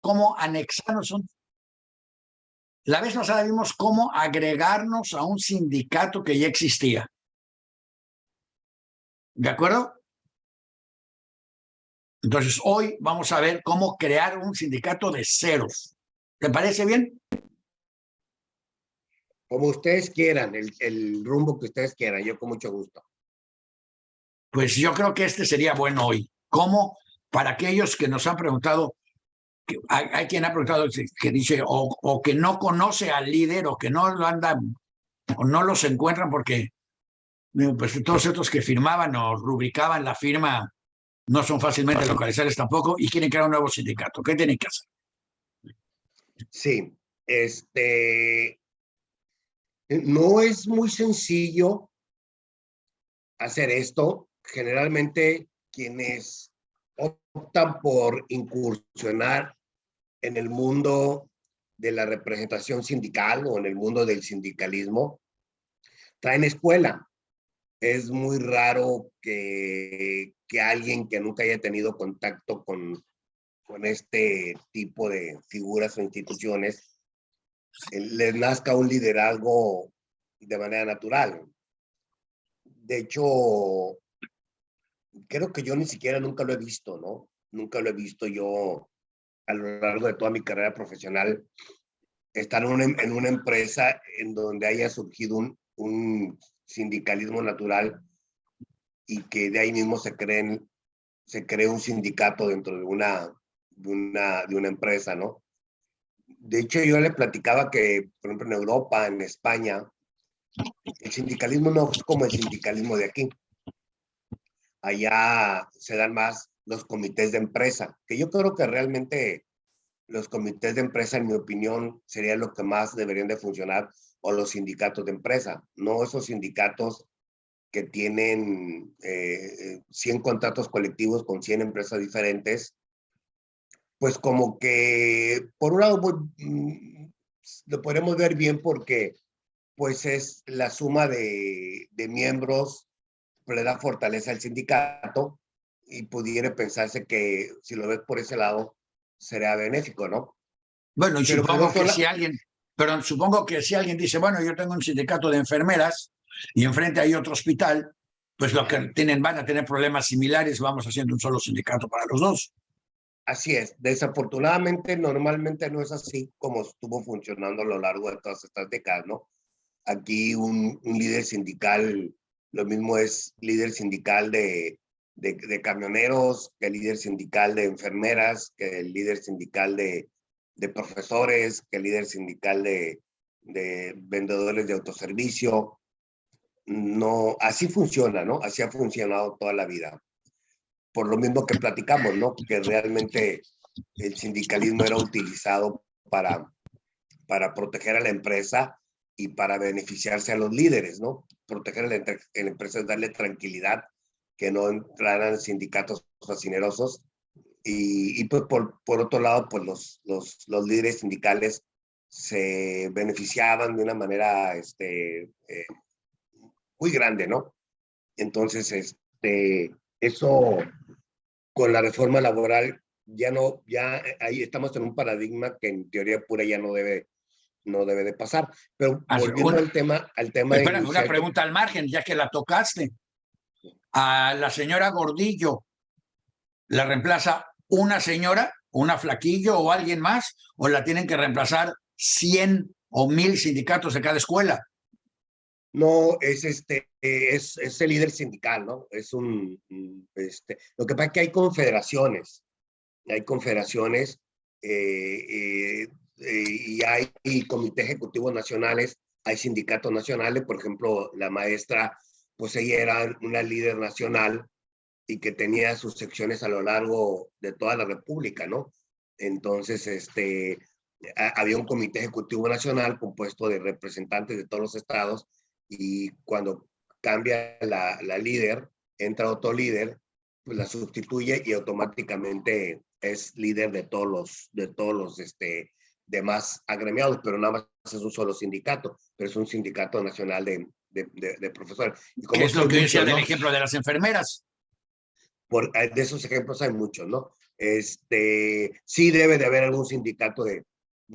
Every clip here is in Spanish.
cómo anexarnos la vez pasada vimos cómo agregarnos a un sindicato que ya existía. ¿De acuerdo? Entonces, hoy vamos a ver cómo crear un sindicato de ceros. ¿Te parece bien? Como ustedes quieran, el rumbo que ustedes quieran, yo con mucho gusto. Pues yo creo que este sería bueno hoy. ¿Cómo? Para aquellos que nos han preguntado, que hay quien ha preguntado que dice o que no conoce al líder o que no lo andan o no los encuentran porque pues todos estos que firmaban o rubricaban la firma no son fácilmente localizables tampoco y quieren crear un nuevo sindicato. ¿Qué tienen que hacer? Sí, no es muy sencillo hacer esto. Generalmente quienes optan por incursionar en el mundo de la representación sindical o en el mundo del sindicalismo traen escuela. Es muy raro que alguien que nunca haya tenido contacto con este tipo de figuras o instituciones les nazca un liderazgo de manera natural. De hecho, creo que yo ni siquiera nunca lo he visto, ¿no? Nunca lo he visto yo a lo largo de toda mi carrera profesional estar en una empresa en donde haya surgido un sindicalismo natural y que de ahí mismo se cree un sindicato dentro de una empresa, ¿no? De hecho, yo le platicaba que, por ejemplo, en Europa, en España, el sindicalismo no es como el sindicalismo de aquí. Allá se dan más los comités de empresa, que yo creo que realmente los comités de empresa, en mi opinión, sería lo que más deberían de funcionar, o los sindicatos de empresa, no esos sindicatos que tienen 100 contratos colectivos con 100 empresas diferentes, pues como que, por un lado, lo podemos ver bien porque pues es la suma de miembros, le da fortaleza al sindicato y pudiera pensarse que si lo ves por ese lado, será benéfico, ¿no? Bueno, y Pero supongo que si alguien, perdón, supongo que si alguien dice, bueno, yo tengo un sindicato de enfermeras y enfrente hay otro hospital, pues lo que tienen, van a tener problemas similares, vamos haciendo un solo sindicato para los dos. Así es. Desafortunadamente, normalmente no es así como estuvo funcionando a lo largo de todas estas décadas, ¿no? Aquí un líder sindical, lo mismo es líder sindical de camioneros, que el líder sindical de enfermeras, que el líder sindical de profesores, que el líder sindical de vendedores de autoservicio. No, así funciona, ¿no? Así ha funcionado toda la vida. Por lo mismo que platicamos, ¿no? Que realmente el sindicalismo era utilizado para proteger a la empresa y para beneficiarse a los líderes, ¿no? Proteger a la empresa es darle tranquilidad, que no entraran sindicatos fascinerosos. Y pues por otro lado, pues los líderes sindicales se beneficiaban de una manera muy grande, ¿no? Entonces, eso con la reforma laboral ya ahí estamos en un paradigma que en teoría pura ya no debe de pasar. Pero volviendo al tema espera, una inicial. pregunta al margen, ya que la tocaste. A la señora Gordillo, ¿la reemplaza una señora, una flaquillo o alguien más? ¿O la tienen que reemplazar 100 o 1000 sindicatos de cada escuela? No, es el líder sindical, ¿no? Lo que pasa es que hay confederaciones y hay comités ejecutivos nacionales, hay sindicatos nacionales. Por ejemplo, la maestra, pues ella era una líder nacional y que tenía sus secciones a lo largo de toda la República, ¿no? Entonces, había un comité ejecutivo nacional compuesto de representantes de todos los estados, y cuando cambia la líder, entra otro líder, pues la sustituye y automáticamente es líder de todos los demás agremiados, pero nada más es un solo sindicato, pero es un sindicato nacional de profesores. Y ¿Qué como es lo son que decía muchos, del ¿no? ejemplo de las enfermeras? De esos ejemplos hay muchos, ¿no? Sí debe de haber algún sindicato de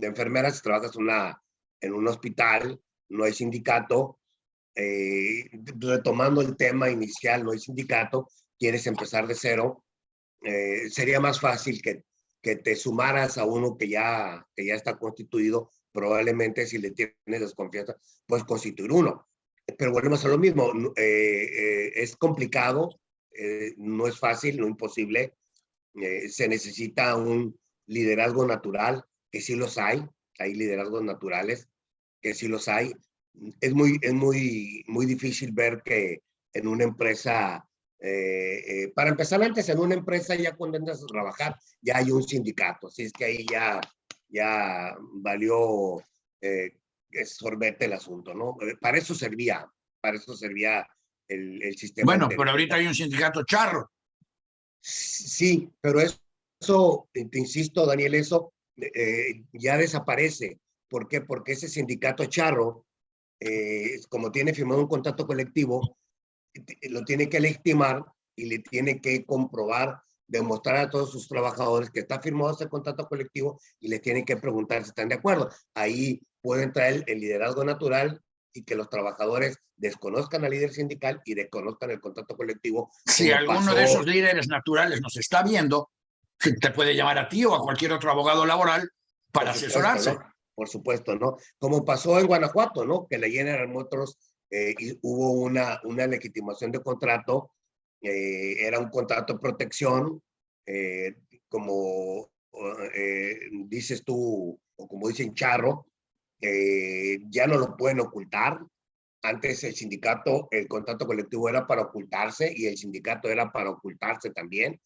enfermeras. Si trabajas en un hospital, no hay sindicato. Retomando el tema inicial, no hay sindicato, quieres empezar de cero, sería más fácil que te sumaras a uno que ya está constituido. Probablemente, si le tienes desconfianza, puedes constituir uno. Pero volvemos a lo mismo, es complicado, no es fácil, no imposible. Se necesita un liderazgo natural, que sí los hay liderazgos naturales, que sí los hay. Es muy difícil ver que en una empresa, para empezar antes, en una empresa ya cuando entras a trabajar, ya hay un sindicato, así es que ahí ya valió sorbete el asunto, ¿no? Para eso servía el sistema Bueno, anterior. pero ahorita hay un sindicato charro. Sí, pero eso, te insisto, Daniel, eso ya desaparece. ¿Por qué? Porque ese sindicato charro, como tiene firmado un contrato colectivo, lo tiene que legitimar y le tiene que comprobar, demostrar a todos sus trabajadores que está firmado ese contrato colectivo y le tiene que preguntar si están de acuerdo. Ahí puede entrar el liderazgo natural y que los trabajadores desconozcan al líder sindical y desconozcan el contrato colectivo. Si alguno de esos líderes naturales nos está viendo, te puede llamar a ti o a cualquier otro abogado laboral para asesorarse. ¿No? Por supuesto, ¿no? Como pasó en Guanajuato, ¿no? Que la General Motors y hubo una legitimación de contrato, era un contrato de protección, como dices tú, o como dicen charro, ya no lo pueden ocultar. Antes el sindicato, el contrato colectivo era para ocultarse y el sindicato era para ocultarse también.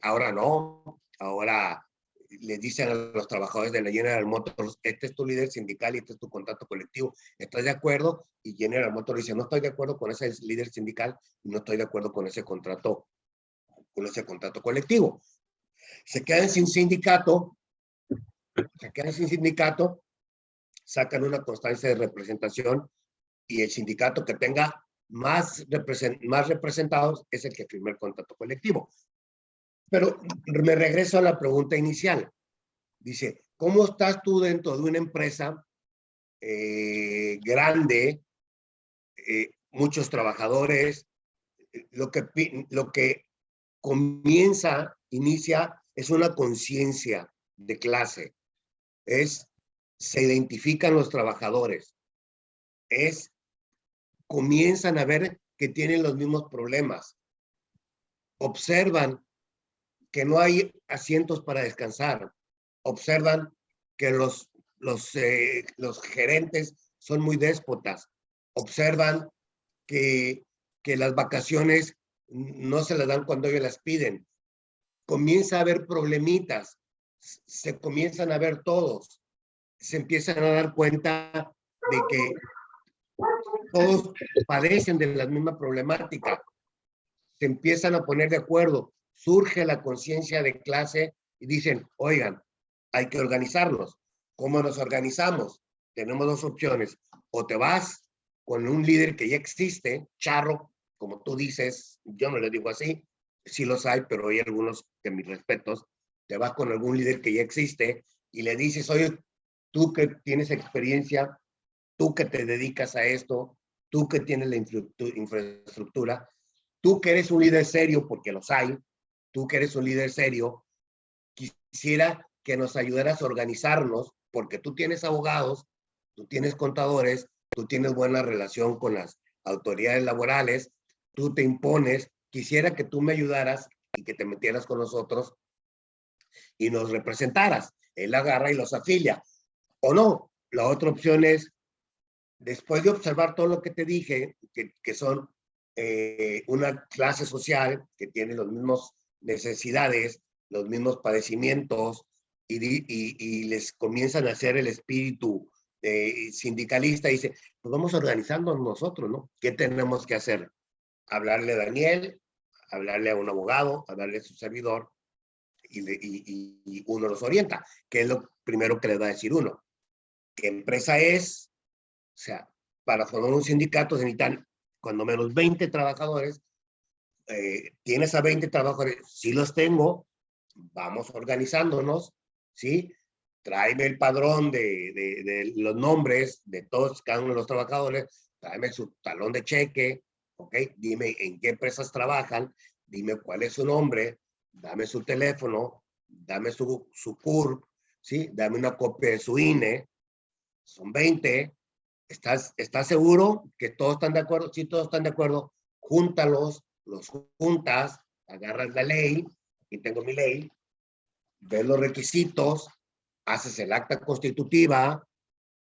Ahora no, ahora le dicen a los trabajadores de la General Motors, este es tu líder sindical y este es tu contrato colectivo, ¿estás de acuerdo? Y General Motors dice, no estoy de acuerdo con ese líder sindical, no estoy de acuerdo con ese contrato colectivo. Se quedan sin sindicato, sacan una constancia de representación y el sindicato que tenga más representados es el que firma el contrato colectivo. Pero me regreso a la pregunta inicial. Dice, ¿cómo estás tú dentro de una empresa grande, muchos trabajadores? Lo que inicia es una conciencia de clase. Se identifican los trabajadores. Comienzan a ver que tienen los mismos problemas. Observan que no hay asientos para descansar. Observan que los gerentes son muy déspotas. Observan que las vacaciones no se las dan cuando ellos las piden. Comienza a haber problemitas. Se comienzan a ver todos. Se empiezan a dar cuenta de que todos padecen de la misma problemática. Se empiezan a poner de acuerdo. Surge la conciencia de clase y dicen, oigan, hay que organizarnos. ¿Cómo nos organizamos? Tenemos dos opciones. O te vas con un líder que ya existe, charro, como tú dices, yo no le digo así, sí los hay, pero hay algunos que mis respetos, te vas con algún líder que ya existe y le dices, oye, tú que tienes experiencia, tú que te dedicas a esto, tú que tienes la infraestructura, tú que eres un líder serio, porque los hay, tú que eres un líder serio, quisiera que nos ayudaras a organizarnos, porque tú tienes abogados, tú tienes contadores, tú tienes buena relación con las autoridades laborales, tú te impones, quisiera que tú me ayudaras y que te metieras con nosotros y nos representaras. Él agarra y los afilia. O no, la otra opción es, después de observar todo lo que te dije, que son una clase social que tiene las mismas necesidades, los mismos padecimientos, y les comienzan a hacer el espíritu sindicalista, y dice, pues vamos organizándonos nosotros, ¿no? ¿Qué tenemos que hacer? Hablarle a Daniel, hablarle a un abogado, hablarle a su servidor, y uno los orienta, que es lo primero que les va a decir uno. ¿Qué empresa es? O sea, para formar un sindicato se necesitan cuando menos 20 trabajadores. ¿Tienes a 20 trabajadores? Sí los tengo. vamos organizándonos, ¿sí? Tráeme el padrón de los nombres de todos, cada uno de los trabajadores, tráeme su talón de cheque, ¿ok? Dime en qué empresas trabajan, dime cuál es su nombre, dame su teléfono, dame su CURP, ¿sí? Dame una copia de su INE, son 20. ¿Estás seguro que todos están de acuerdo? Si todos están de acuerdo, júntalos, los juntas, agarras la ley, y tengo mi ley, ves los requisitos, haces el acta constitutiva,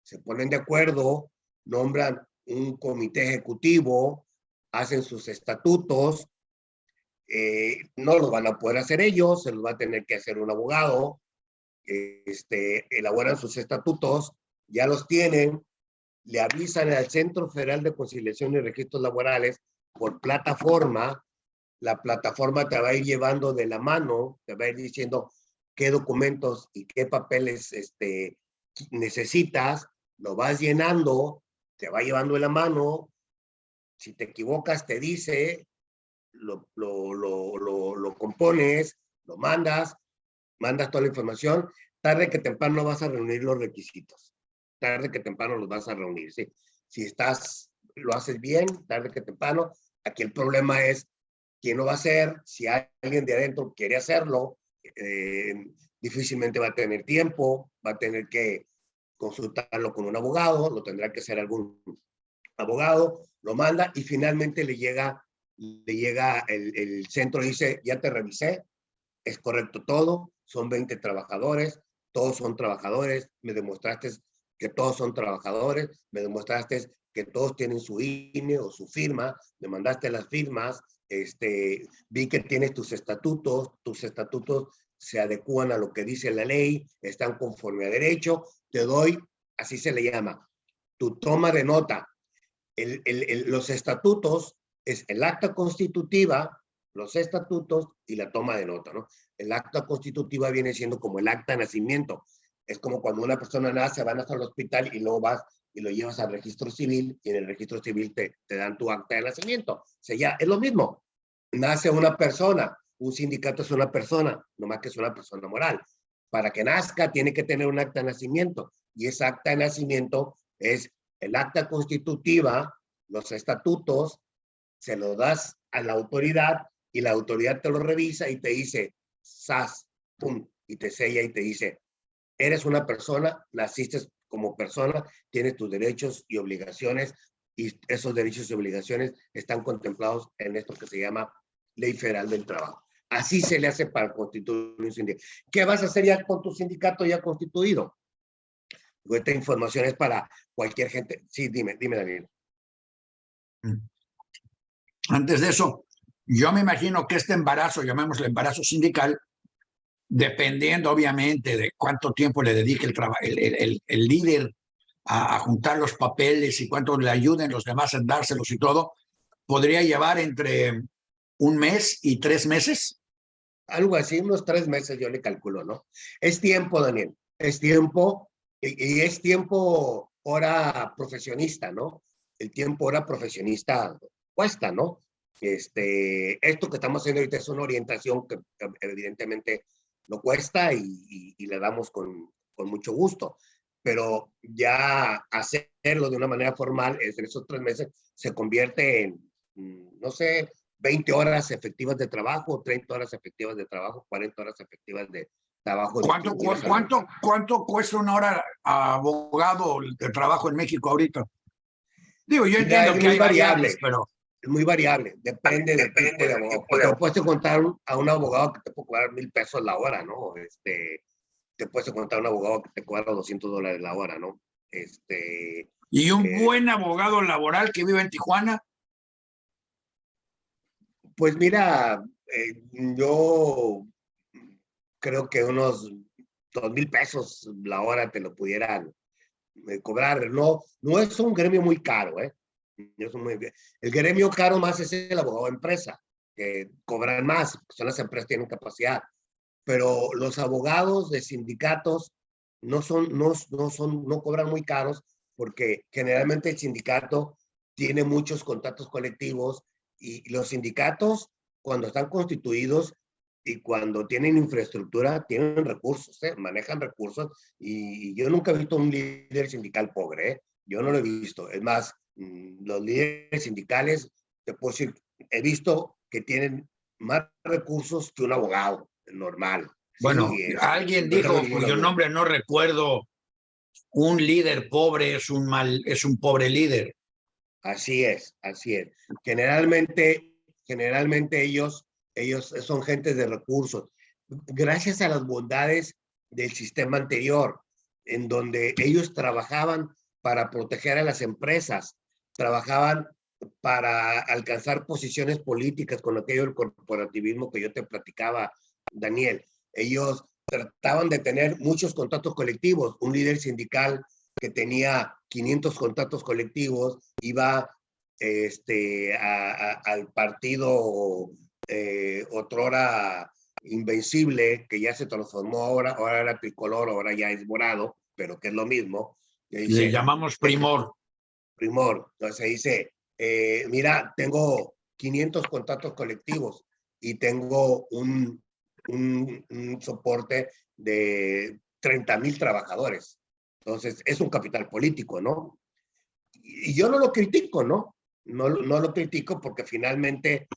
se ponen de acuerdo, nombran un comité ejecutivo, hacen sus estatutos, no los van a poder hacer ellos, se los va a tener que hacer un abogado, elaboran sus estatutos, ya los tienen, le avisan al Centro Federal de Conciliación y Registros Laborales por plataforma, la plataforma te va a ir llevando de la mano, te va a ir diciendo qué documentos y qué papeles necesitas, lo vas llenando, te va llevando de la mano, si te equivocas te dice, lo compones, lo mandas toda la información, tarde que temprano vas a reunir los requisitos, tarde que temprano los vas a reunir, ¿sí? Si lo haces bien, tarde que temprano, aquí el problema es quién lo va a hacer, si alguien de adentro quiere hacerlo, difícilmente va a tener tiempo, va a tener que consultarlo con un abogado, lo tendrá que hacer algún abogado, lo manda y finalmente le llega el centro y dice, ya te revisé, es correcto todo, son 20 trabajadores, todos son trabajadores, me demostraste que todos son trabajadores, me demostraste que todos tienen su INE o su firma, me mandaste las firmas, vi que tienes tus estatutos se adecúan a lo que dice la ley, están conforme a derecho, te doy, así se le llama, tu toma de nota. Los estatutos es el acta constitutiva, los estatutos y la toma de nota, ¿no? El acta constitutiva viene siendo como el acta de nacimiento. Es como cuando una persona nace, van hasta el hospital y luego vas y lo llevas al registro civil y en el registro civil te dan tu acta de nacimiento. O sea, ya es lo mismo. Nace una persona, un sindicato es una persona, nomás que es una persona moral. Para que nazca tiene que tener un acta de nacimiento y esa acta de nacimiento es el acta constitutiva, los estatutos, se lo das a la autoridad y la autoridad te lo revisa y te dice, sas, pum, y te sella y te dice, eres una persona, naciste como persona, tienes tus derechos y obligaciones y esos derechos y obligaciones están contemplados en esto que se llama Ley Federal del Trabajo. Así se le hace para constituir un sindicato. ¿Qué vas a hacer ya con tu sindicato ya constituido? Esta información es para cualquier gente. Sí, dime, Daniel. Antes de eso, yo me imagino que este embarazo, llamémosle embarazo sindical, dependiendo obviamente de cuánto tiempo le dedique el líder a juntar los papeles y cuánto le ayuden los demás a dárselos y todo, podría llevar entre 1 mes y 3 meses. Algo así, unos 3 meses yo le calculo, ¿no? Es tiempo, Daniel, es tiempo y es tiempo hora profesionista, ¿no? El tiempo hora profesionista cuesta, ¿no? Esto que estamos haciendo ahorita es una orientación que evidentemente no cuesta y le damos con mucho gusto, pero ya hacerlo de una manera formal en esos 3 meses se convierte en, no sé, 20 horas efectivas de trabajo, 30 horas efectivas de trabajo, 40 horas efectivas de trabajo. ¿Cuánto cuesta una hora a abogado de trabajo en México ahorita? Digo, yo entiendo que hay variables, pero... Es muy variable, depende del tipo de abogado. Te puedes encontrar a un abogado que te puede cobrar $1,000 la hora, ¿no? Te puedes encontrar un abogado que te cobra $200 la hora, ¿no? ¿Y un buen abogado laboral que vive en Tijuana? Pues mira, yo creo que unos $2,000 la hora te lo pudieran cobrar. No es un gremio muy caro, ¿eh? El gremio caro más es el abogado de empresa, que cobran más, son las empresas que tienen capacidad. Pero los abogados de sindicatos no cobran muy caros porque generalmente el sindicato tiene muchos contratos colectivos y los sindicatos, cuando están constituidos, y cuando tienen infraestructura, tienen recursos, manejan recursos, y yo nunca he visto un líder sindical pobre, yo no lo he visto. Es más, los líderes sindicales, te puedo decir, he visto que tienen más recursos que un abogado normal. Bueno, Sí, alguien no tengo dijo, ninguna cuyo duda. nombre no recuerdo, un líder pobre es un pobre líder. Así es, así es. Generalmente ellos son gente de recursos. Gracias a las bondades del sistema anterior, en donde ellos trabajaban para proteger a las empresas, trabajaban para alcanzar posiciones políticas con aquello del corporativismo que yo te platicaba, Daniel. Ellos trataban de tener muchos contactos colectivos. Un líder sindical que tenía 500 contactos colectivos iba al partido otrora Invencible, que ya se transformó ahora era tricolor, ahora ya es morado, pero que es lo mismo. Le llamamos Primor. Primor. Entonces dice, mira, tengo 500 contactos colectivos y tengo un soporte de 30,000 trabajadores. Entonces, es un capital político, ¿no? Y yo no lo critico, ¿no? No lo critico porque finalmente,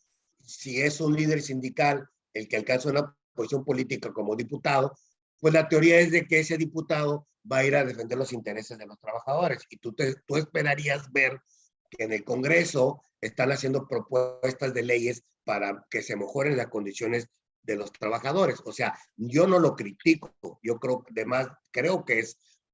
si es un líder sindical el que alcanza una posición política como diputado, pues la teoría es de que ese diputado va a ir a defender los intereses de los trabajadores. Y tú esperarías ver que en el Congreso están haciendo propuestas de leyes para que se mejoren las condiciones de los trabajadores. O sea, yo no lo critico. Yo creo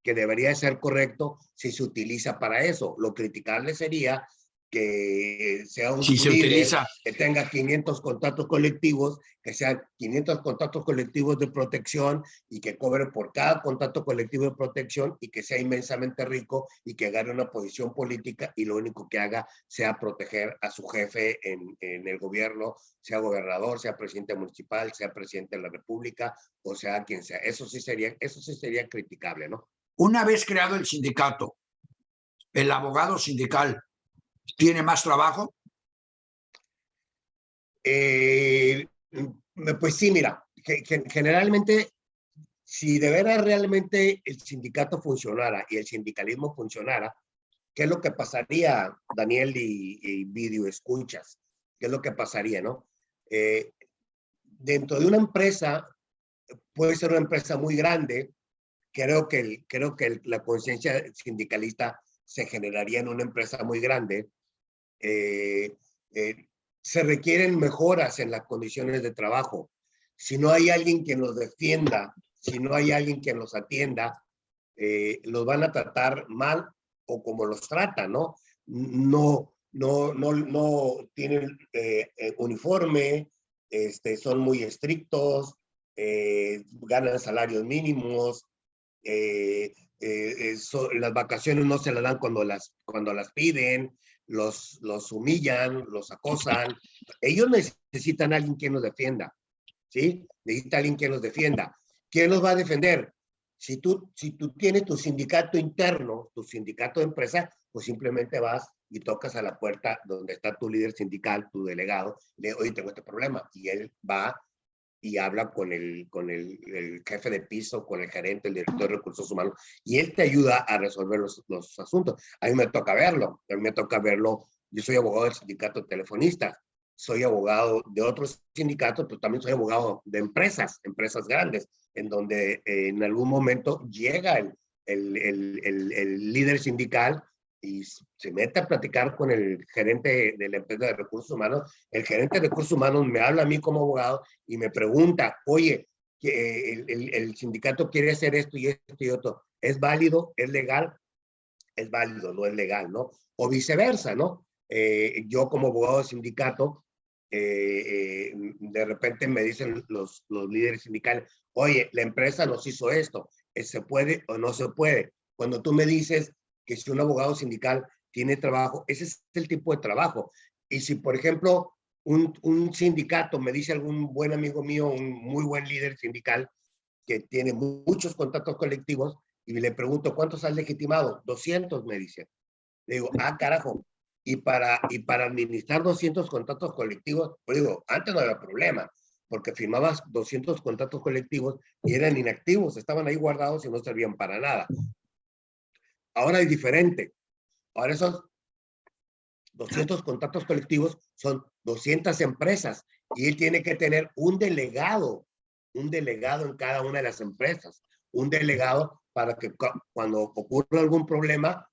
que debería ser correcto si se utiliza para eso. Lo criticable sería que sea un Si se líder utiliza, que tenga 500 contratos colectivos, que sean 500 contratos colectivos de protección y que cobre por cada contrato colectivo de protección y que sea inmensamente rico y que gane una posición política y lo único que haga sea proteger a su jefe en el gobierno, sea gobernador, sea presidente municipal, sea presidente de la república o sea quien sea. Eso sí sería criticable, ¿no? una vez creado el sindicato, el abogado sindical tiene más trabajo. Pues sí, mira, generalmente, si de veras realmente el sindicato funcionara y el sindicalismo funcionara, ¿qué es lo que pasaría, Daniel y video escuchas? ¿Qué es lo que pasaría, no? Dentro de una empresa, puede ser una empresa muy grande, creo que la conciencia sindicalista se generaría en una empresa muy grande. Eh, eh, Se requieren mejoras en las condiciones de trabajo. Si no hay alguien que nos defienda, si no hay alguien que nos atienda, los van a tratar mal o como los tratan, ¿no? No tienen uniforme, son muy estrictos, ganan salarios mínimos, las vacaciones no se las dan cuando las piden, los humillan, los acosan. Ellos necesitan a alguien que los defienda, ¿sí? Necesita alguien que los defienda. ¿Quién los va a defender? Si tú tienes tu sindicato interno, tu sindicato de empresa, pues simplemente vas y tocas a la puerta donde está tu líder sindical, tu delegado, le oye, tengo este problema, y él va y habla con el jefe de piso, con el gerente, el director de recursos humanos, y él te ayuda a resolver los asuntos. A mí me toca verlo, yo soy abogado del sindicato de telefonistas, soy abogado de otros sindicatos, pero también soy abogado de empresas grandes, en donde en algún momento llega el líder sindical y se mete a platicar con el gerente de la empresa de recursos humanos. El gerente de recursos humanos me habla a mí como abogado y me pregunta, oye, el sindicato quiere hacer esto y otro. ¿Es válido? ¿Es legal? Es válido, no es legal, ¿no? O viceversa, ¿no? Yo como abogado de sindicato, de repente me dicen los líderes sindicales, oye, la empresa nos hizo esto, ¿se puede o no se puede? Cuando tú me dices que si un abogado sindical tiene trabajo, ese es el tipo de trabajo. Y si, por ejemplo, un sindicato me dice algún buen amigo mío, un muy buen líder sindical, que tiene muchos contratos colectivos, y le pregunto, ¿cuántos has legitimado? 200, me dice. Le digo, carajo. Y para administrar 200 contratos colectivos, pues digo, antes no había problema, porque firmabas 200 contratos colectivos y eran inactivos, estaban ahí guardados y no servían para nada. Ahora es diferente. Ahora esos 200 contratos colectivos son 200 empresas y él tiene que tener un delegado en cada una de las empresas, un delegado para que cuando ocurra algún problema,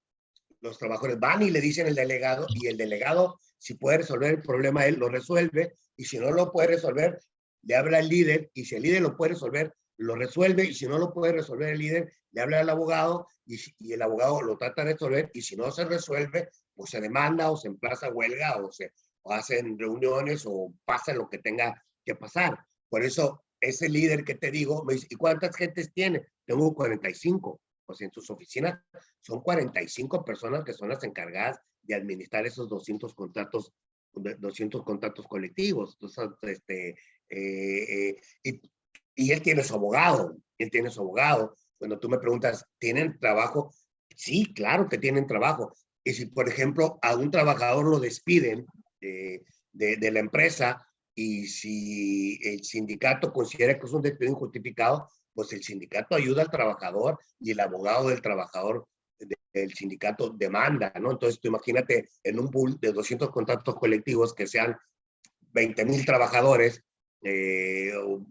los trabajadores van y le dicen al delegado, y el delegado, si puede resolver el problema, él lo resuelve, y si no lo puede resolver, le habla al líder, y si el líder lo puede resolver, lo resuelve, y si no lo puede resolver el líder, le habla al abogado, y el abogado lo trata de resolver, y si no se resuelve, pues se demanda, o se emplaza huelga, o hacen reuniones, o pasa lo que tenga que pasar. Por eso, ese líder que te digo, me dice, ¿y cuántas gentes tiene? Tengo 45. Pues en sus oficinas son 45 personas que son las encargadas de administrar esos 200 contratos colectivos. Entonces, y él tiene su abogado, Cuando tú me preguntas, ¿tienen trabajo? Sí, claro que tienen trabajo. Y si, por ejemplo, a un trabajador lo despiden de la empresa, y si el sindicato considera que es un despido injustificado, pues el sindicato ayuda al trabajador y el abogado del trabajador del sindicato demanda, ¿no? Entonces tú imagínate en un pool de 200 contratos colectivos que sean 20,000 trabajadores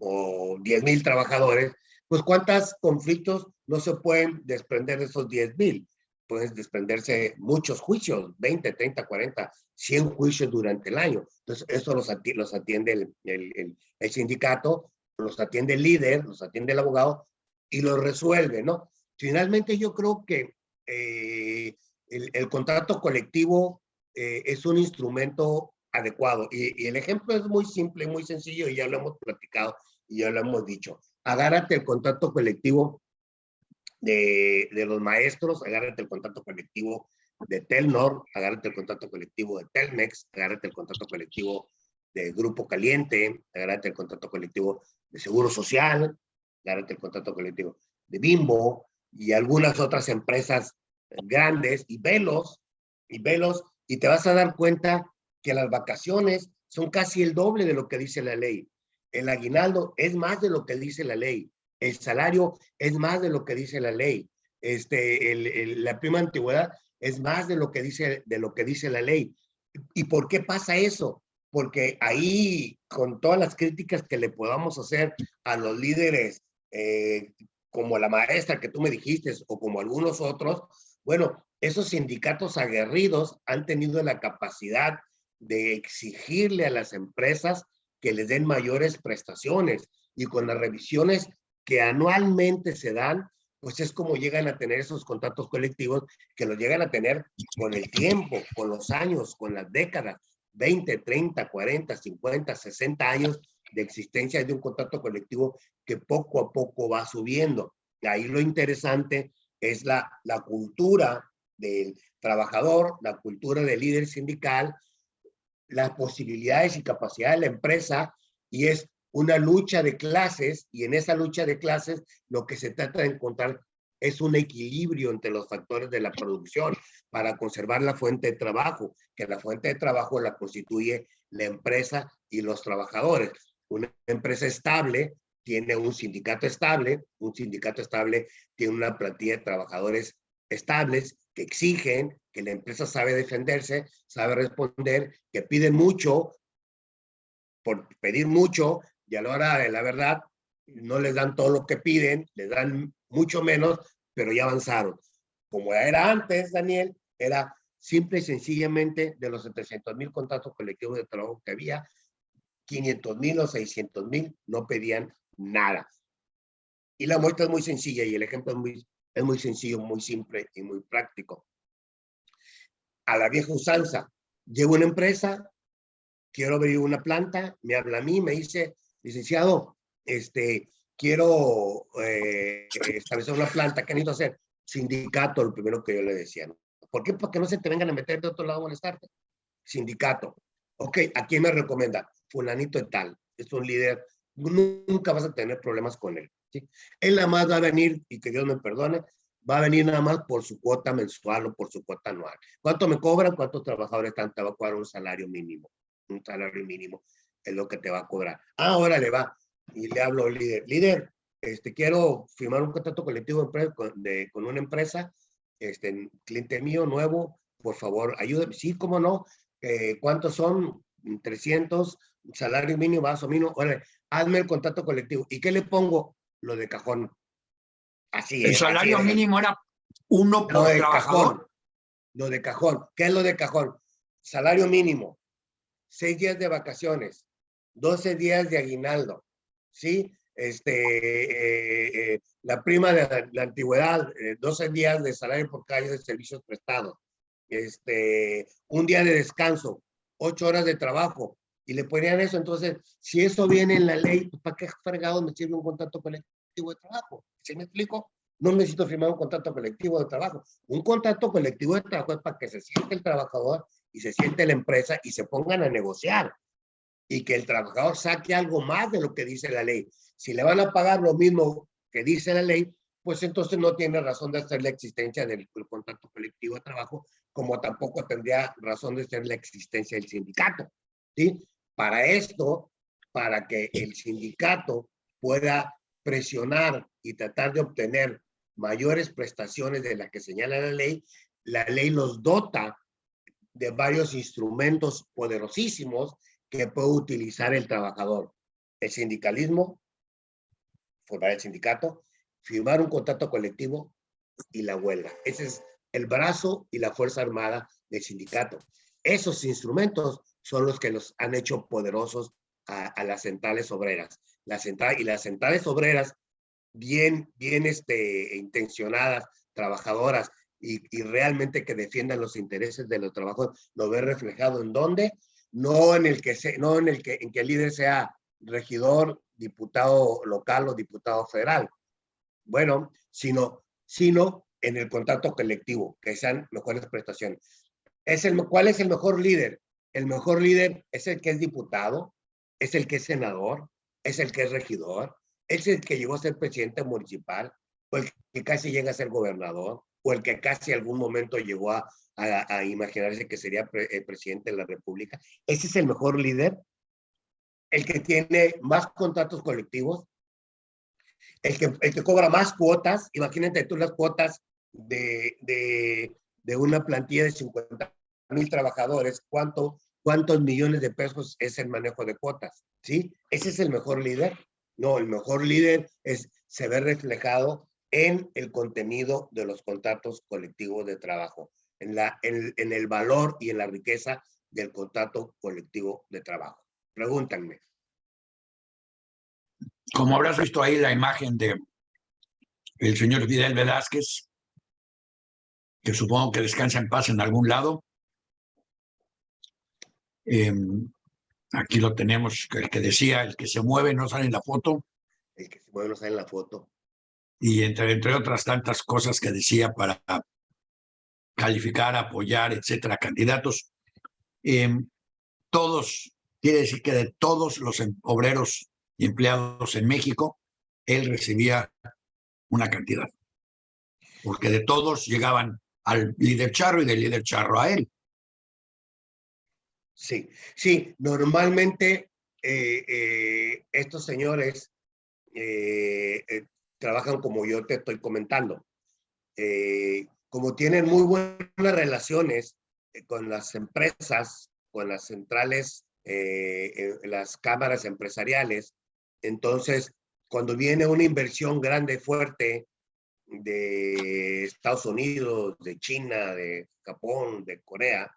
o 10,000 trabajadores, pues ¿cuántos conflictos no se pueden desprender de esos 10,000? Pueden desprenderse muchos juicios, 20, 30, 40, 100 juicios durante el año. Entonces, eso los atiende el sindicato, los atiende el líder, los atiende el abogado y los resuelve, ¿no? Finalmente, yo creo que el contrato colectivo es un instrumento adecuado. Y el ejemplo es muy simple, muy sencillo, y ya lo hemos platicado y ya lo hemos dicho. Agárrate el contrato colectivo de los maestros, agárrate el contrato colectivo de Telnor, agárrate el contrato colectivo de Telmex, agárrate el contrato colectivo de Grupo Caliente, agárrate el contrato colectivo de Seguro Social, agárrate el contrato colectivo de Bimbo y algunas otras empresas grandes, y velos, y te vas a dar cuenta que las vacaciones son casi el doble de lo que dice la ley. El aguinaldo es más de lo que dice la ley. El salario es más de lo que dice la ley. La prima antigüedad es más de lo que dice la ley. ¿Y por qué pasa eso? Porque ahí, con todas las críticas que le podamos hacer a los líderes, como la maestra que tú me dijiste, o como algunos otros, bueno, esos sindicatos aguerridos han tenido la capacidad de exigirle a las empresas que les den mayores prestaciones, y con las revisiones que anualmente se dan, pues es como llegan a tener esos contratos colectivos, que los llegan a tener con el tiempo, con los años, con las décadas, 20, 30, 40, 50, 60 años de existencia de un contrato colectivo que poco a poco va subiendo. Y ahí lo interesante es la cultura del trabajador, la cultura del líder sindical, las posibilidades y capacidades de la empresa, y es una lucha de clases, y en esa lucha de clases lo que se trata de encontrar es un equilibrio entre los factores de la producción para conservar la fuente de trabajo, que la fuente de trabajo la constituye la empresa y los trabajadores. Una empresa estable tiene un sindicato estable tiene una plantilla de trabajadores estables que exigen, que la empresa sabe defenderse, sabe responder, que piden mucho por pedir mucho, y a la hora de la verdad no les dan todo lo que piden, les dan mucho menos, pero ya avanzaron. Como era antes, Daniel, era simple y sencillamente de los 700,000 contratos colectivos de trabajo que había, 500,000 o 600,000 no pedían nada. Y la muestra es muy sencilla, y el ejemplo es muy sencillo, muy simple y muy práctico. A la vieja usanza, llevo una empresa, quiero abrir una planta, me habla a mí, me dice, licenciado, quiero establecer una planta, ¿qué necesito hacer? Sindicato, lo primero que yo le decía, ¿no? ¿Por qué? Porque no se te vengan a meter de otro lado a molestarte. Sindicato. Ok, ¿a quién me recomienda? Fulanito y tal, es un líder, nunca vas a tener problemas con él, ¿sí? Él nada más va a venir, y que Dios me perdone, va a venir nada más por su cuota mensual o por su cuota anual. ¿Cuánto me cobran? ¿Cuántos trabajadores están? Te va a cobrar un salario mínimo. es lo que te va a cobrar. Ahora le va. Y le hablo al líder. Líder, quiero firmar un contrato colectivo con una empresa, cliente mío nuevo, por favor, ayúdame. Sí, cómo no. ¿Cuántos son? 300, salario mínimo, más o menos. Órale, hazme el contrato colectivo. ¿Y qué le pongo? Lo de cajón. El Así salario es. mínimo era uno Lo por de trabajador. cajón. Lo de cajón. ¿Qué es lo de cajón? Salario mínimo, 6 días de vacaciones, 12 días de aguinaldo, ¿sí? La prima de la antigüedad, 12 días de salario por cada día de servicios prestados, un día de descanso, 8 horas de trabajo, y le ponían eso. Entonces, si eso viene en la ley, pues, ¿para qué fregado me sirve un contrato colectivo de trabajo? ¿Sí me explico? No necesito firmar un contrato colectivo de trabajo. Un contrato colectivo de trabajo es para que se siente el trabajador y se siente la empresa y se pongan a negociar y que el trabajador saque algo más de lo que dice la ley. Si le van a pagar lo mismo que dice la ley, pues entonces no tiene razón de ser la existencia del contrato colectivo de trabajo, como tampoco tendría razón de ser la existencia del sindicato, ¿sí? Para esto, para que el sindicato pueda presionar y tratar de obtener mayores prestaciones de las que señala la ley los dota de varios instrumentos poderosísimos que puede utilizar el trabajador. El sindicalismo, formar el sindicato, firmar un contrato colectivo y la huelga. Ese es el brazo y la fuerza armada del sindicato. Esos instrumentos son los que los han hecho poderosos a las centrales obreras. Las centrales obreras bien intencionadas, trabajadoras y realmente que defiendan los intereses de los trabajadores, lo ve reflejado en dónde, no en el que el líder sea regidor, diputado local o diputado federal, bueno, sino en el contrato colectivo, que sean mejores prestaciones. ¿Cuál es el mejor líder? El mejor líder es el que es diputado, es el que es senador, es el que es regidor, es el que llegó a ser presidente municipal, o el que casi llega a ser gobernador, o el que casi algún momento llegó a imaginarse que sería presidente de la República. Ese es el mejor líder, el que tiene más contratos colectivos, el que cobra más cuotas. Imagínate tú las cuotas de una plantilla de 50,000 trabajadores, ¿cuántos millones de pesos es el manejo de cuotas? ¿Sí? ¿Ese es el mejor líder? No, el mejor líder se ve reflejado en el contenido de los contratos colectivos de trabajo, en el valor y en la riqueza del contrato colectivo de trabajo. Pregúntanme. Como habrás visto ahí la imagen de el señor Fidel Velázquez, que supongo que descansa en paz en algún lado. Aquí lo tenemos, el que decía, el que se mueve no sale en la foto. El que se mueve no sale en la foto. Y entre otras tantas cosas que decía para calificar, apoyar, etcétera, candidatos. Todos, quiere decir que de todos los obreros y empleados en México, él recibía una cantidad. Porque de todos llegaban al líder charro y del líder charro a él. Sí, sí, normalmente estos señores trabajan como yo te estoy comentando. Como tienen muy buenas relaciones con las empresas, con las centrales, las cámaras empresariales, entonces cuando viene una inversión grande, fuerte, de Estados Unidos, de China, de Japón, de Corea,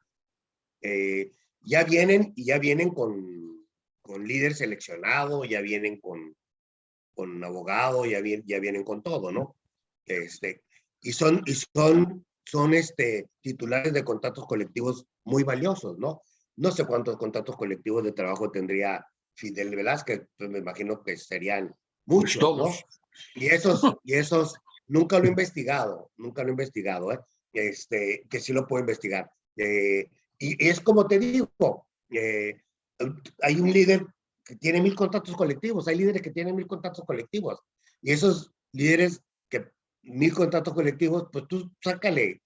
ya vienen con líder seleccionado, ya vienen con abogado, ya vienen con todo, ¿no? Y son titulares de contratos colectivos muy valiosos, ¿no? No sé cuántos contratos colectivos de trabajo tendría Fidel Velázquez, pues me imagino que serían muchos, pues todos. ¿no? Y esos nunca lo he investigado, que sí lo puedo investigar. Y es como te digo, hay un líder que tiene 1,000 contratos colectivos, hay líderes que tienen 1,000 contratos colectivos, y esos líderes que 1,000 contratos colectivos, pues tú sácale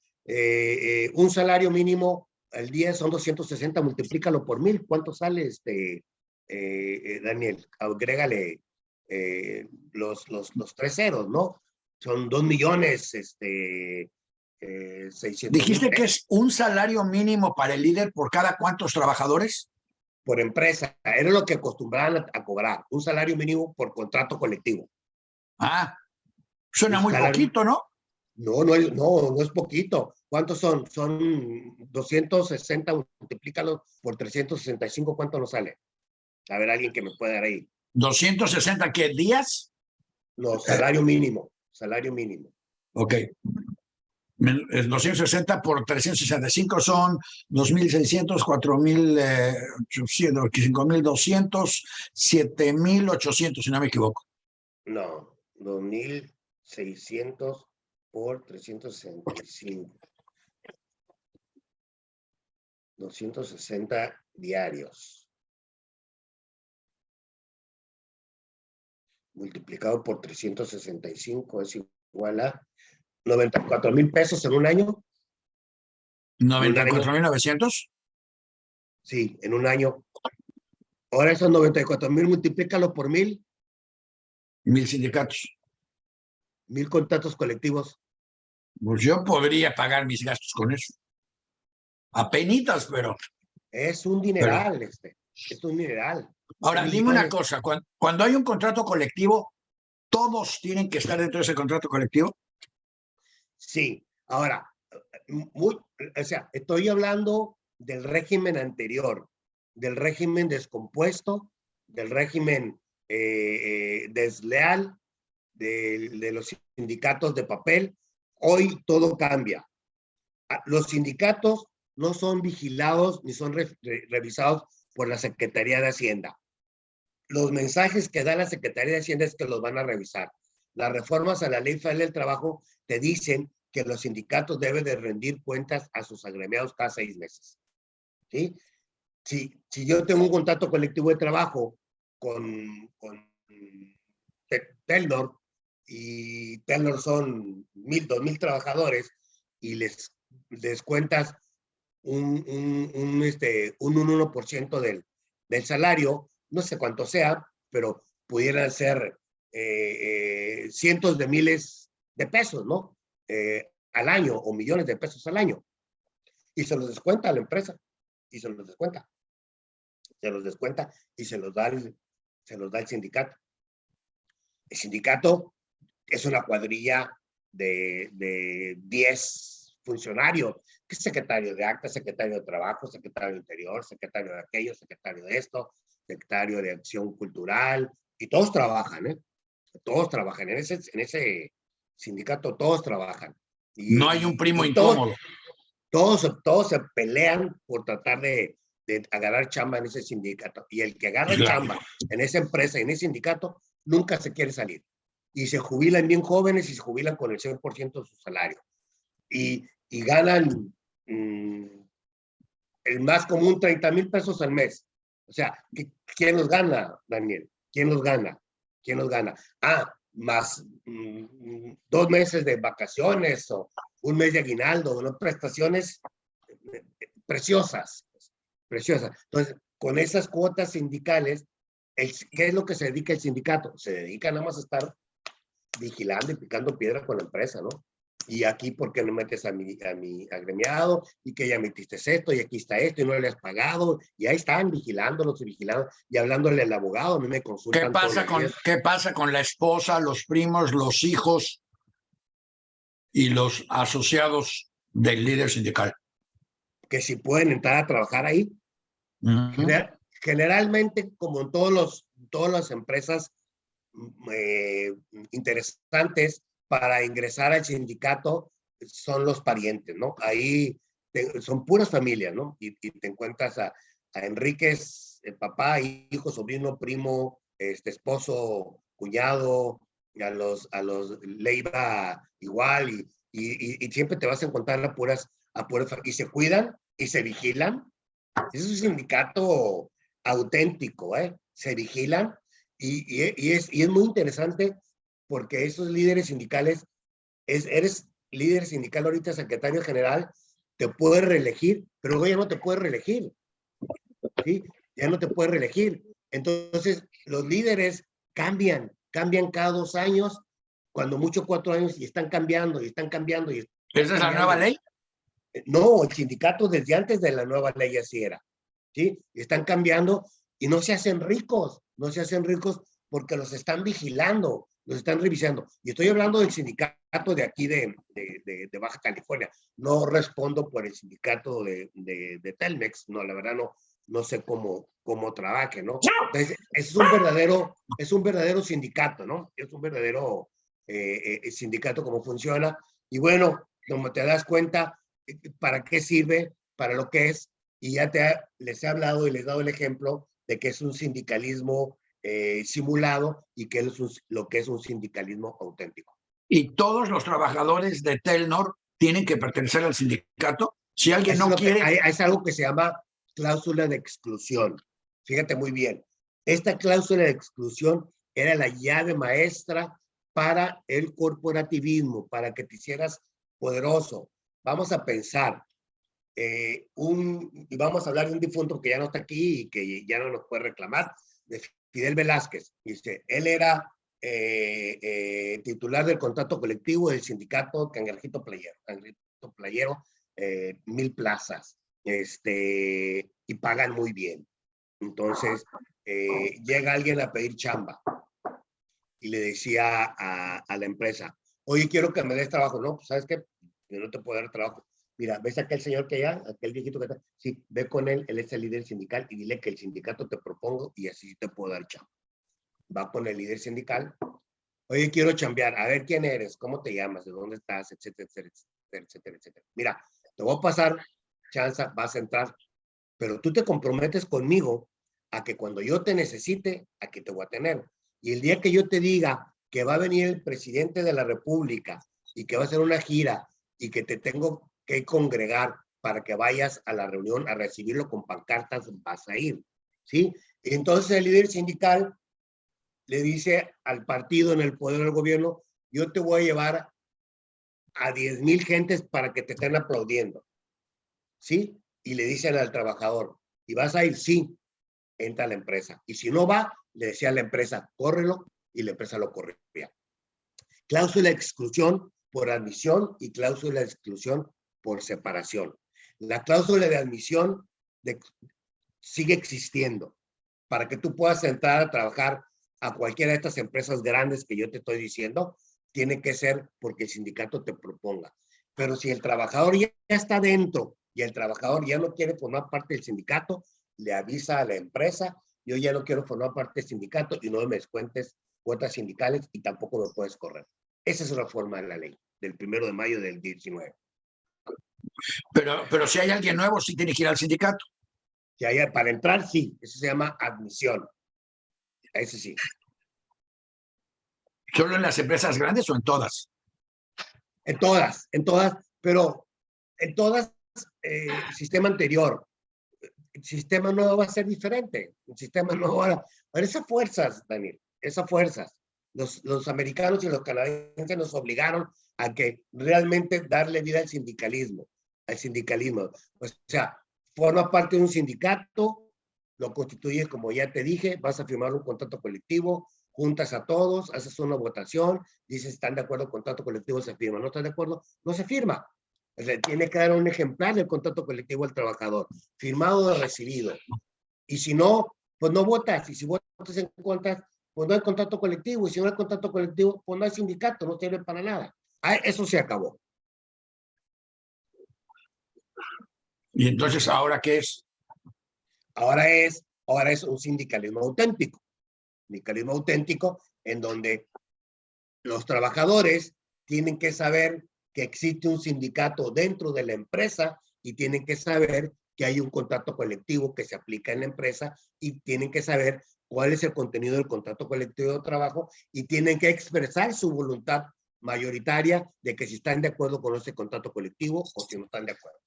un salario mínimo al día son 260, multiplícalo por 1,000, ¿cuánto sale Daniel, agrégale los 3 ceros, ¿no? Son 2,600,000 Dijiste que pesos es un salario mínimo para el líder por cada cuántos trabajadores. por empresa. Era lo que acostumbraban a cobrar, un salario mínimo por contrato colectivo. Ah, Un suena muy salario, poquito, ¿no? no es poquito. ¿Cuántos son? Son 260, multiplícalo por 365, ¿cuánto nos sale? A ver, alguien que me pueda dar ahí. 260, ¿qué días? No, salario mínimo, salario mínimo. Ok. 260 por 365 son 2.600, 4.800, 5.200, 7.800, si no me equivoco. No, 2,600 por 365. 260 diarios. Multiplicado por 365 es igual a 94,000 pesos en un año. 94.900. Sí, en un año. Ahora esos 94,000, multiplícalo por 1,000. 1.000 sindicatos. 1,000 contratos colectivos. Pues yo podría pagar mis gastos con eso. Apenitas, pero. Es un dineral, es un dineral. Ahora, dime una cosa. Cuando hay un contrato colectivo, ¿todos tienen que estar dentro de ese contrato colectivo? Sí. Ahora, o sea, estoy hablando del régimen anterior, del régimen descompuesto, del régimen desleal, de los sindicatos de papel. Hoy todo cambia. Los sindicatos no son vigilados ni son revisados por la Secretaría de Hacienda. Los mensajes que da la Secretaría de Hacienda es que los van a revisar. Las reformas a la Ley Federal del Trabajo te dicen que los sindicatos deben de rendir cuentas a sus agremiados cada 6 meses. ¿Sí? Si yo tengo un contrato colectivo de trabajo con Telnor, y Telnor son 1,000, 2,000 trabajadores, y les cuentas un 1% del salario, no sé cuánto sea, pero pudieran ser cientos de miles de pesos, ¿no? Al año, o millones de pesos al año. Y se los descuenta a la empresa, y se los descuenta. Se los descuenta y se los da el sindicato. El sindicato es una cuadrilla de 10 funcionarios, que es secretario de acta, secretario de trabajo, secretario de interior, secretario de aquello, secretario de esto, secretario de acción cultural, y todos trabajan, ¿eh? Todos trabajan. En ese sindicato todos trabajan. No hay un primo Y incómodo. todos se pelean por tratar de agarrar chamba en ese sindicato. Y el que agarra chamba en esa empresa, en ese sindicato, nunca se quiere salir. Y se jubilan bien jóvenes y se jubilan con el 100% de su salario. Y ganan el más común 30,000 pesos al mes. O sea, ¿quién los gana, Daniel? ¿Quién los gana? ¿Quién los gana? Más 2 meses de vacaciones o un mes de aguinaldo, ¿no? Prestaciones preciosas, preciosas. Entonces, con esas cuotas sindicales, ¿qué es lo que se dedica el sindicato? Se dedica nada más a estar vigilando y picando piedra con la empresa, ¿no? Y aquí, ¿por qué no metes a mi agremiado? Y que ya metiste esto, y aquí está esto, y no le has pagado. Y ahí están vigilándolos y vigilando, y hablándole al abogado. A mí me consultan ¿Qué pasa con la esposa, los primos, los hijos y los asociados del líder sindical? Que si pueden entrar a trabajar ahí. Generalmente, como en todas las empresas interesantes para ingresar al sindicato, son los parientes, ¿no? Ahí son puras familias, ¿no? Y te encuentras a Enríquez, el papá, hijo, sobrino, primo, esposo, cuñado, a los Leiva igual, y siempre te vas a encontrar a puras, y se cuidan y se vigilan. Es un sindicato auténtico, ¿eh? Se vigilan, y es muy interesante, porque esos líderes sindicales, eres líder sindical ahorita, secretario general, te puedes reelegir, pero luego ya no te puedes reelegir, ¿sí? Ya no te puedes reelegir. Entonces, los líderes cambian cada 2 años, cuando mucho 4 años, y están cambiando, y están cambiando, y están ¿Esa es la cambiando. nueva ley? No, el sindicato desde antes de la nueva ley así era, ¿sí? Están cambiando y no se hacen ricos, no se hacen ricos porque los están vigilando, los están revisando. Y estoy hablando del sindicato de aquí de Baja California. No respondo por el sindicato de Telmex, no, la verdad no sé cómo trabaje, ¿no? Entonces, es un verdadero sindicato, ¿no? Es un verdadero sindicato cómo funciona. Y bueno, como te das cuenta, ¿para qué sirve? Para lo que es. Y ya les he hablado y les he dado el ejemplo de que es un sindicalismo simulado y que es lo que es un sindicalismo auténtico. ¿Y todos los trabajadores de Telnor tienen que pertenecer al sindicato? Si alguien no quiere... Es algo que se llama cláusula de exclusión. Fíjate muy bien. Esta cláusula de exclusión era la llave maestra para el corporativismo, para que te hicieras poderoso. Vamos a pensar, y vamos a hablar de un difunto que ya no está aquí y que ya no nos puede reclamar, de Fidel Velázquez. Dice, él era titular del contrato colectivo del sindicato Cangrejito Playero, 1000 plazas, y pagan muy bien. Entonces, llega alguien a pedir chamba y le decía a la empresa, oye, quiero que me des trabajo. No, pues, ¿sabes qué? Yo no te puedo dar trabajo. Mira, ¿ves a aquel señor que allá, aquel viejito que está? Sí, ve con él es el líder sindical y dile que el sindicato te propongo y así te puedo dar chamba. Va con el líder sindical. Oye, quiero chambear. A ver quién eres, cómo te llamas, de dónde estás, etcétera, etcétera, etcétera. Mira, te voy a pasar chance, vas a entrar, pero tú te comprometes conmigo a que cuando yo te necesite, aquí te voy a tener. Y el día que yo te diga que va a venir el presidente de la República y que va a hacer una gira y que te tengo que congregar para que vayas a la reunión a recibirlo con pancartas, vas a ir, ¿sí? Y entonces el líder sindical le dice al partido en el poder del gobierno, yo te voy a llevar a 10,000 gentes para que te estén aplaudiendo, ¿sí? Y le dicen al trabajador, ¿y vas a ir? Sí, entra a la empresa. Y si no va, le decía a la empresa, córrelo, y la empresa lo corría. Cláusula de exclusión por admisión y cláusula de exclusión por separación. La cláusula de admisión sigue existiendo para que tú puedas entrar a trabajar a cualquiera de estas empresas grandes que yo te estoy diciendo, tiene que ser porque el sindicato te proponga. Pero si el trabajador ya está dentro y el trabajador ya no quiere formar parte del sindicato, le avisa a la empresa, yo ya no quiero formar parte del sindicato y no me descuentes cuotas sindicales y tampoco me puedes correr. Esa es la forma de la ley, del 1 de mayo del 19. Pero si hay alguien nuevo, sí tiene que ir al sindicato. Si hay, para entrar, sí, eso se llama admisión. Ese sí. ¿Solo en las empresas grandes o en todas? En todas, pero en todas, sistema anterior. El sistema nuevo va a ser diferente. El sistema nuevo va a... Pero esas fuerzas, Daniel, esas fuerzas, los americanos y los canadienses nos obligaron a que realmente darle vida al sindicalismo. O sea, forma parte de un sindicato, lo constituyes, como ya te dije, vas a firmar un contrato colectivo, juntas a todos, haces una votación, dices, ¿están de acuerdo con el contrato colectivo? Se firma. ¿No están de acuerdo? No se firma. Le tiene que dar un ejemplar del contrato colectivo al trabajador, firmado o recibido. Y si no, pues no votas. Y si votas en contra, pues no hay contrato colectivo. Y si no hay contrato colectivo, pues no hay sindicato, no sirve para nada. Eso se acabó. ¿Y entonces ahora qué es? Ahora es un sindicalismo auténtico. Sindicalismo auténtico en donde los trabajadores tienen que saber que existe un sindicato dentro de la empresa y tienen que saber que hay un contrato colectivo que se aplica en la empresa y tienen que saber cuál es el contenido del contrato colectivo de trabajo y tienen que expresar su voluntad mayoritaria de que si están de acuerdo con ese contrato colectivo o si no están de acuerdo.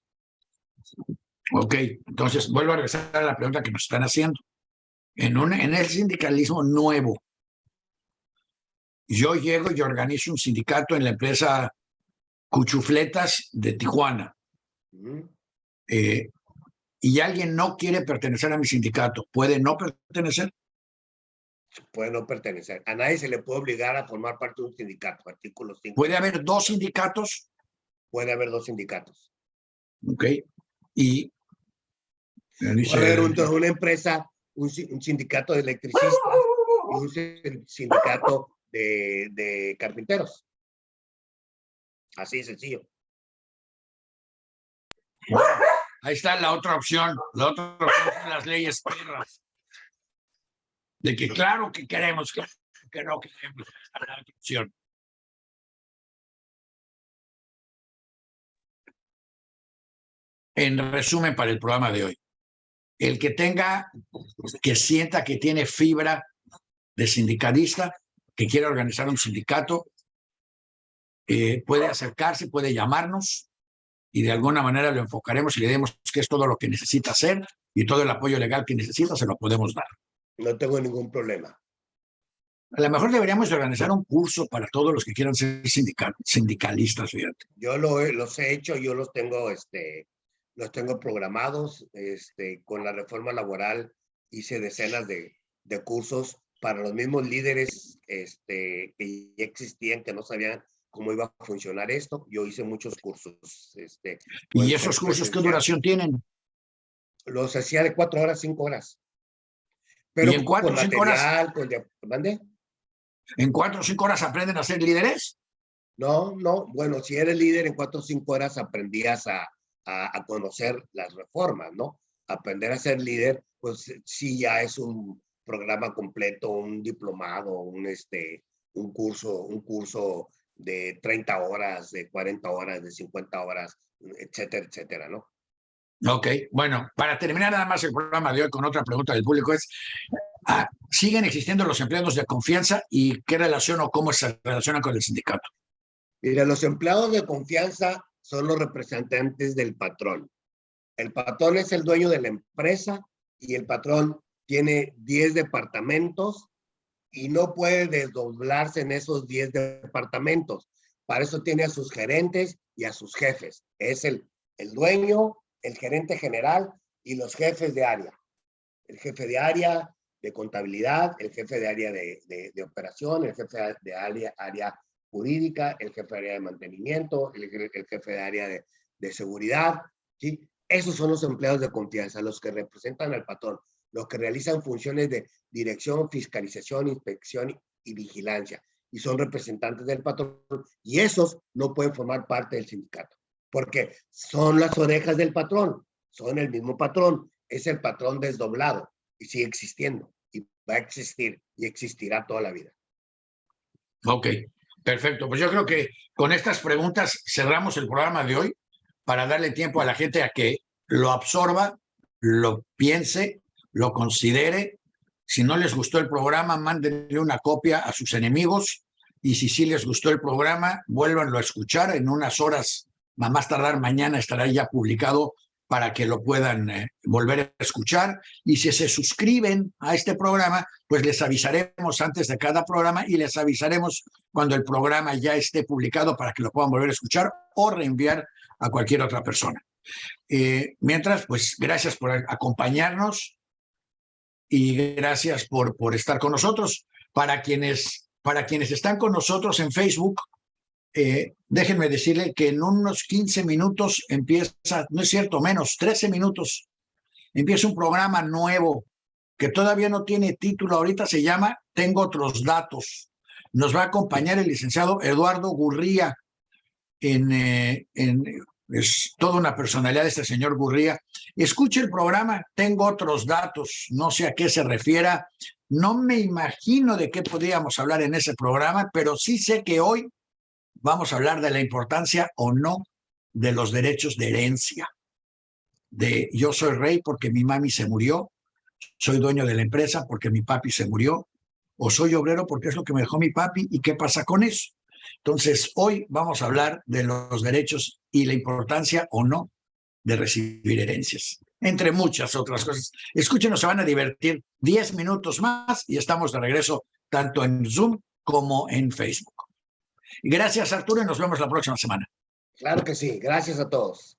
Ok, entonces vuelvo a regresar a la pregunta que nos están haciendo. En el sindicalismo nuevo, yo llego y organizo un sindicato en la empresa Cuchufletas de Tijuana. Y alguien no quiere pertenecer a mi sindicato, ¿puede no pertenecer? puede no pertenecer. A nadie se le puede obligar a formar parte de un sindicato. Artículo 5. ¿Puede haber 2 sindicatos? Puede haber 2 sindicatos. Ok. Y puede haber una empresa, un sindicato de electricistas y un sindicato de carpinteros. Así de sencillo. Ahí está la otra opción. La otra opción son las leyes perras. De que claro que queremos, claro que no queremos la otra opción. En resumen, para el programa de hoy, el que sienta que tiene fibra de sindicalista, que quiere organizar un sindicato, puede acercarse, puede llamarnos y de alguna manera lo enfocaremos y le demos que es todo lo que necesita hacer y todo el apoyo legal que necesita se lo podemos dar. No tengo ningún problema. A lo mejor deberíamos organizar un curso para todos los que quieran ser sindicalistas, fíjate. Yo los he hecho, yo los tengo programados. Con la reforma laboral hice decenas de cursos para los mismos líderes que ya existían, que no sabían cómo iba a funcionar esto. Yo hice muchos cursos. ¿Y esos cursos qué duración tienen? Los hacía de 4 horas, 5 horas. Pero ¿Y en 4 o 5 horas? ¿Mande? ¿En 4 o 5 horas aprenden a ser líderes? No. Bueno, si eres líder, en 4 o 5 horas aprendías a conocer las reformas, ¿no? Aprender a ser líder, pues sí, ya es un programa completo, un diplomado, un curso de 30 horas, de 40 horas, de 50 horas, etcétera, etcétera, ¿no? Ok, bueno, para terminar nada más el programa de hoy con otra pregunta del público es, ¿siguen existiendo los empleados de confianza y qué relación o cómo se relacionan con el sindicato? Mira, los empleados de confianza son los representantes del patrón. El patrón es el dueño de la empresa y el patrón tiene 10 departamentos y no puede desdoblarse en esos 10 departamentos. Para eso tiene a sus gerentes y a sus jefes. Es el dueño, el gerente general y los jefes de área. El jefe de área de contabilidad, el jefe de área de operación, el jefe de área jurídica, el jefe de área de mantenimiento, el jefe de área de seguridad, ¿sí? Esos son los empleados de confianza, los que representan al patrón, los que realizan funciones de dirección, fiscalización, inspección y vigilancia, y son representantes del patrón, y esos no pueden formar parte del sindicato, porque son las orejas del patrón, son el mismo patrón, es el patrón desdoblado, y sigue existiendo, y va a existir, y existirá toda la vida. Ok, perfecto. Pues yo creo que con estas preguntas cerramos el programa de hoy para darle tiempo a la gente a que lo absorba, lo piense, lo considere. Si no les gustó el programa, mándenle una copia a sus enemigos y si sí les gustó el programa, vuélvanlo a escuchar. En unas horas, a más tardar mañana, estará ya publicado para que lo puedan volver a escuchar. Y si se suscriben a este programa, pues les avisaremos antes de cada programa y les avisaremos cuando el programa ya esté publicado para que lo puedan volver a escuchar o reenviar a cualquier otra persona. Mientras, pues gracias por acompañarnos y gracias por estar con nosotros. Para quienes están con nosotros en Facebook, déjenme decirle que en unos 15 minutos empieza, no es cierto, menos, 13 minutos, empieza un programa nuevo que todavía no tiene título, ahorita se llama Tengo otros datos. Nos va a acompañar el licenciado Eduardo Gurría, es toda una personalidad este señor Gurría. Escuche el programa, Tengo otros datos, no sé a qué se refiera, no me imagino de qué podríamos hablar en ese programa, pero sí sé que hoy vamos a hablar de la importancia o no de los derechos de herencia. De yo soy rey porque mi mami se murió, soy dueño de la empresa porque mi papi se murió, o soy obrero porque es lo que me dejó mi papi, ¿y qué pasa con eso? Entonces, hoy vamos a hablar de los derechos y la importancia o no de recibir herencias, entre muchas otras cosas. Escúchenos, se van a divertir 10 minutos más y estamos de regreso tanto en Zoom como en Facebook. Gracias, Arturo, y nos vemos la próxima semana. Claro que sí. Gracias a todos.